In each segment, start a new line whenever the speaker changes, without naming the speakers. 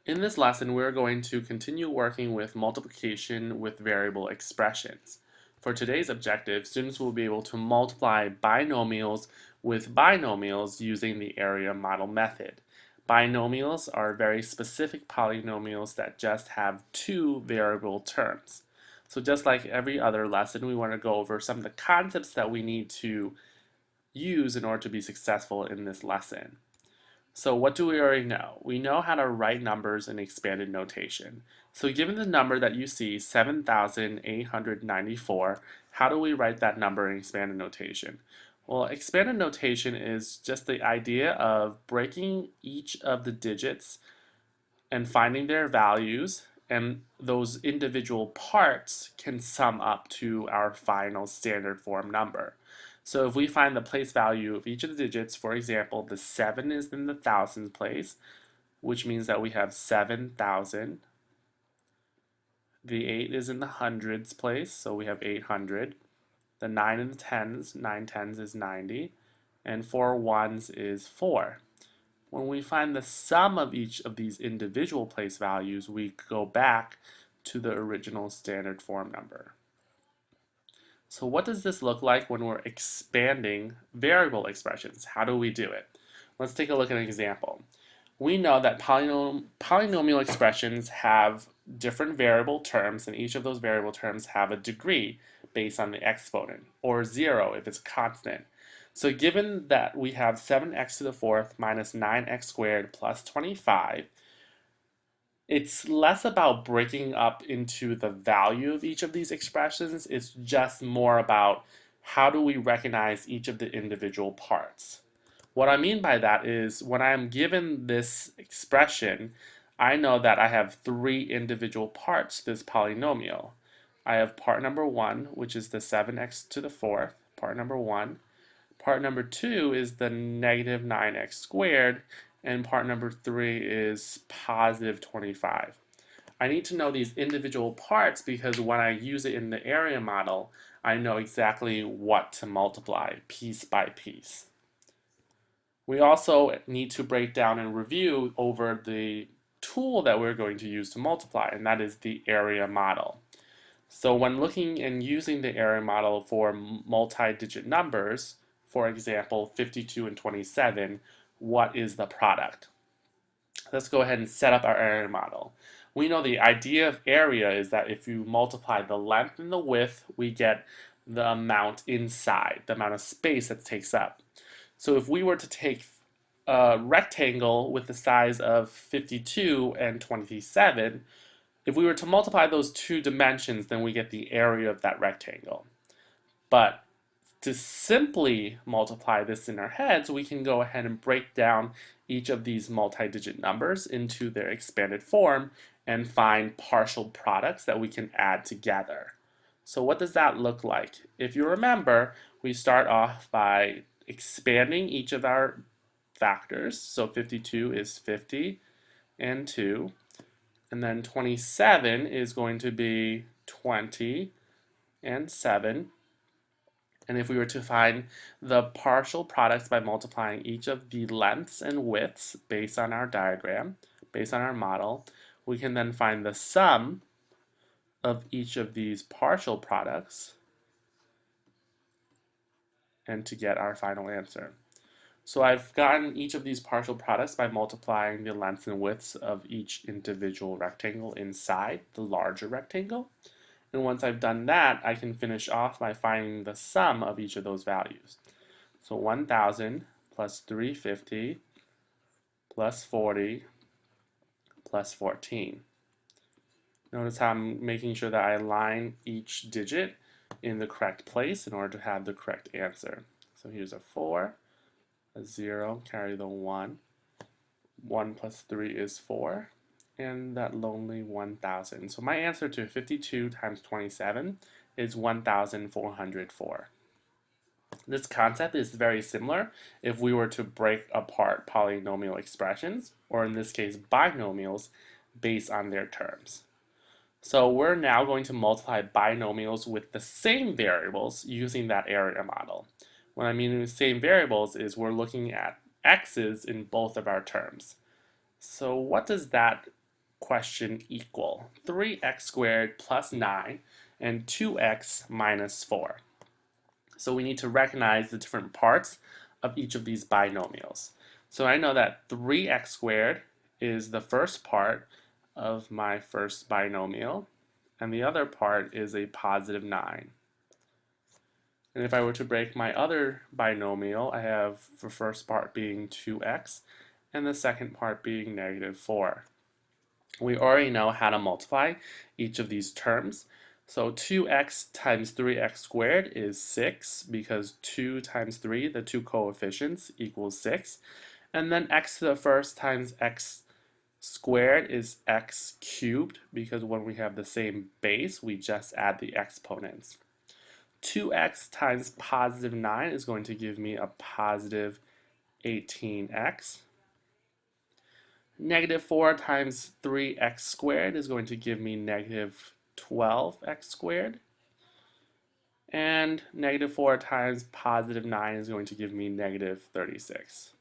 In this lesson, we're going to continue working with multiplication with variable expressions. For today's objective, students will be able to multiply binomials with binomials using the area model method. Binomials are very specific polynomials that just have two variable terms. So just like every other lesson, we want to go over some of the concepts that we need to use in order to be successful in this lesson. So what do we already know? We know how to write numbers in expanded notation. So given the number that you see, 7,894, how do we write that number in expanded notation? Well, expanded notation is just the idea of breaking each of the digits and finding their values, and those individual parts can sum up to our final standard form number. So if we find the place value of each of the digits, for example, the 7 is in the thousands place, which means that we have 7,000. The 8 is in the hundreds place, so we have 800. The 9 in the tens, 9 tens is 90. And 4 ones is 4. When we find the sum of each of these individual place values, we go back to the original standard form number. So what does this look like when we're expanding variable expressions? How do we do it? Let's take a look at an example. We know that polynomial expressions have different variable terms, and each of those variable terms have a degree based on the exponent, or 0 if it's constant. So given that we have 7x to the fourth minus 9x squared plus 25, it's less about breaking up into the value of each of these expressions. It's just more about how do we recognize each of the individual parts. What I mean by that is when I'm given this expression, I know that I have three individual parts to this polynomial. I have part number 1, which is the 7x to the fourth, part number 1. Part number 2 is the negative 9x squared, and part number 3 is positive 25. I need to know these individual parts because when I use it in the area model, I know exactly what to multiply piece by piece. We also need to break down and review over the tool that we're going to use to multiply, and that is the area model. So when looking and using the area model for multi-digit numbers, for example, 52 and 27, what is the product? Let's go ahead and set up our area model. We know the idea of area is that if you multiply the length and the width, we get the amount inside, the amount of space that it takes up. So if we were to take a rectangle with the size of 52 and 27, if we were to multiply those two dimensions, then we get the area of that rectangle. But to simply multiply this in our heads, we can go ahead and break down each of these multi-digit numbers into their expanded form and find partial products that we can add together. So what does that look like? If you remember, we start off by expanding each of our factors. So 52 is 50 and 2. And then 27 is going to be 20 and 7. And if we were to find the partial products by multiplying each of the lengths and widths based on our diagram, based on our model, we can then find the sum of each of these partial products and to get our final answer. So I've gotten each of these partial products by multiplying the lengths and widths of each individual rectangle inside the larger rectangle. And once I've done that, I can finish off by finding the sum of each of those values. So 1,000 plus 350 plus 40 plus 14. Notice how I'm making sure that I align each digit in the correct place in order to have the correct answer. So here's a 4, a 0, carry the 1. 1 plus 3 is 4. And that lonely 1,000. So my answer to 52 times 27 is 1,404. This concept is very similar if we were to break apart polynomial expressions, or in this case binomials, based on their terms. So we're now going to multiply binomials with the same variables using that area model. What I mean with same variables is we're looking at x's in both of our terms. So what does that question equal 3x squared plus 9 and 2x minus 4. So we need to recognize the different parts of each of these binomials. So I know that 3x squared is the first part of my first binomial, and the other part is a positive 9. And if I were to break my other binomial, I have the first part being 2x and the second part being negative 4. We already know how to multiply each of these terms. So 2x times 3x squared is 6 because 2 times 3, the two coefficients, equals 6. And then x to the first times x squared is x cubed because when we have the same base, we just add the exponents. 2x times positive 9 is going to give me a positive 18x. Negative 4 times 3x squared is going to give me negative 12x squared. And negative 4 times positive 9 is going to give me negative 36.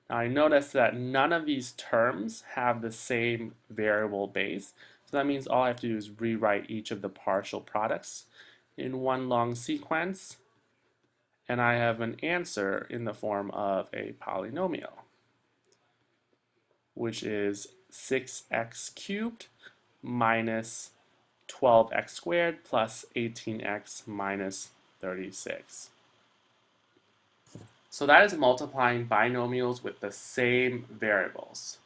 Now I notice that none of these terms have the same variable base. So that means all I have to do is rewrite each of the partial products in one long sequence. And I have an answer in the form of a polynomial, which is 6x cubed minus 12x squared plus 18x minus 36. So that is multiplying binomials with the same variables.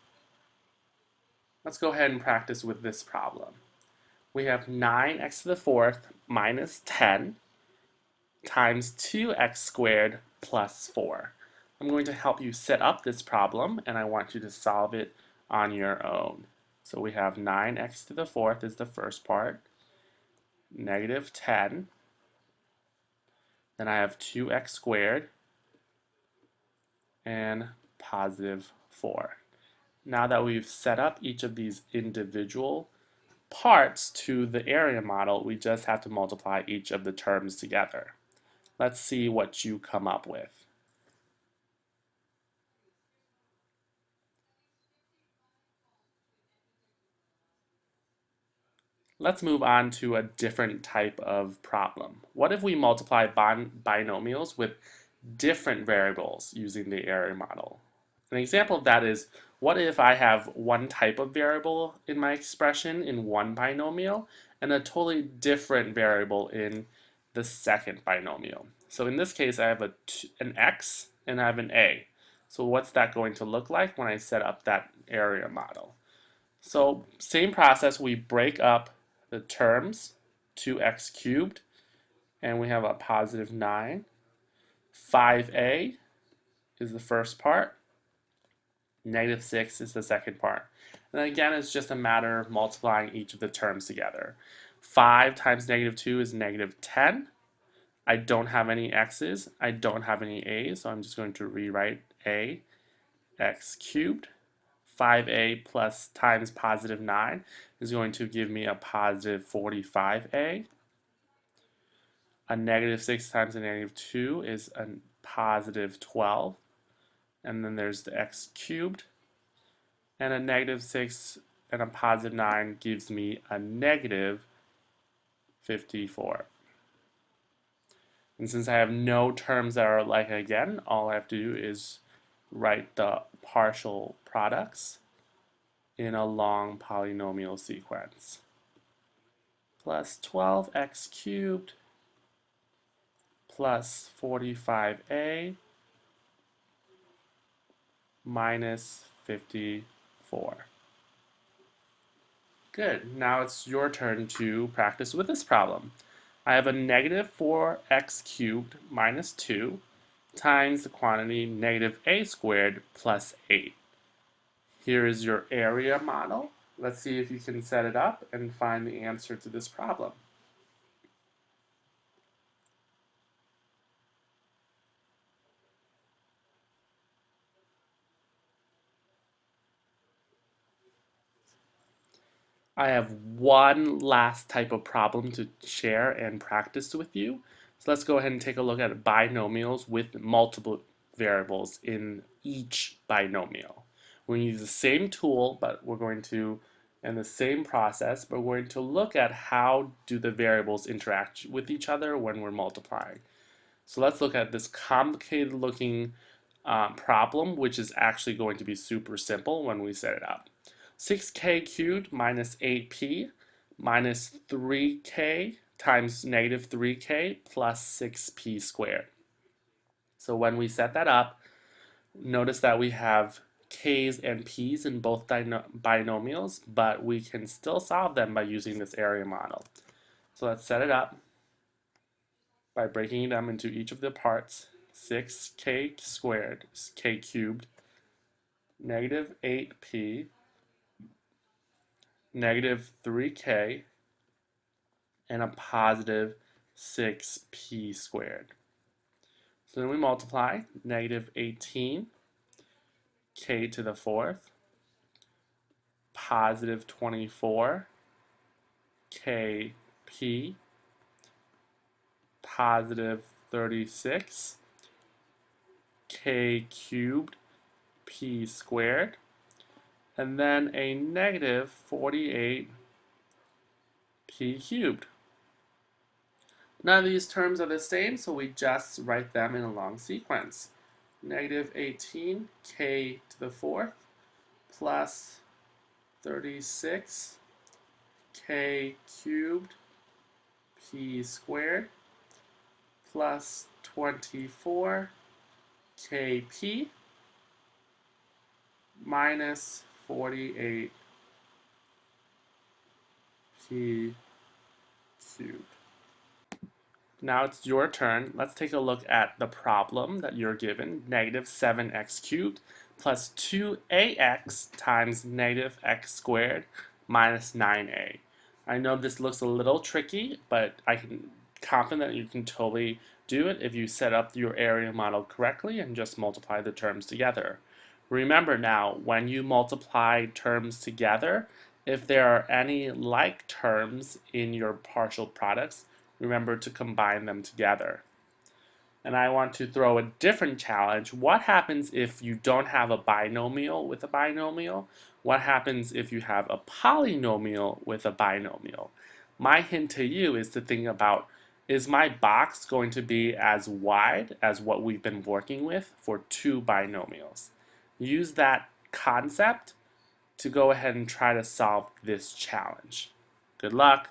Let's go ahead and practice with this problem. We have 9x to the fourth minus 10 times 2x squared plus 4. I'm going to help you set up this problem, and I want you to solve it on your own. So we have 9x to the fourth is the first part, negative 10, then I have 2x squared, and positive 4. Now that we've set up each of these individual parts to the area model, we just have to multiply each of the terms together. Let's see what you come up with. Let's move on to a different type of problem. What if we multiply binomials with different variables using the area model? An example of that is, what if I have one type of variable in my expression in one binomial and a totally different variable in the second binomial? So in this case, I have an x and I have an a. So what's that going to look like when I set up that area model? So same process, we break up the terms, 2x cubed, and we have a positive 9. 5a is the first part, negative 6 is the second part. And then again, it's just a matter of multiplying each of the terms together. 5 times negative 2 is negative 10. I don't have any x's, I don't have any a's, so I'm just going to rewrite a x cubed. 5a plus times positive 9 is going to give me a positive 45a. A negative 6 times a negative 2 is a positive 12. And then there's the x cubed. And a negative 6 and a positive 9 gives me a negative 54. And since I have no terms that are alike again, all I have to do is write the partial products in a long polynomial sequence. Plus 12x cubed plus 45a minus 54. Good, now it's your turn to practice with this problem. I have a negative 4x cubed minus 2 times the quantity negative a squared plus 8. Here is your area model. Let's see if you can set it up and find the answer to this problem. I have one last type of problem to share and practice with you. So let's go ahead and take a look at binomials with multiple variables in each binomial. We're going to use the same tool, but we're going to And the same process, but we're going to look at how do the variables interact with each other when we're multiplying. So let's look at this complicated looking problem, which is actually going to be super simple when we set it up. 6k cubed minus 8p minus 3k times negative 3k plus 6p squared. So when we set that up, notice that we have k's and p's in both binomials, but we can still solve them by using this area model. So let's set it up by breaking them into each of the parts. 6k squared is k cubed, negative 8p, negative 3k, and a positive 6p squared. So then we multiply negative 18 k to the fourth, positive 24 kp, positive 36 k cubed p squared, and then a negative 48 p cubed. None of these terms are the same, so we just write them in a long sequence. Negative 18 k to the fourth plus 36 k cubed p squared plus 24 kp minus 48 p cubed. Now it's your turn. Let's take a look at the problem that you're given. Negative 7x cubed plus 2ax times negative x squared minus 9a. I know this looks a little tricky, but I can confident that you can totally do it if you set up your area model correctly and just multiply the terms together. Remember now, when you multiply terms together, if there are any like terms in your partial products, remember to combine them together. And I want to throw a different challenge. What happens if you don't have a binomial with a binomial? What happens if you have a polynomial with a binomial? My hint to you is to think about, is my box going to be as wide as what we've been working with for two binomials? Use that concept to go ahead and try to solve this challenge. Good luck!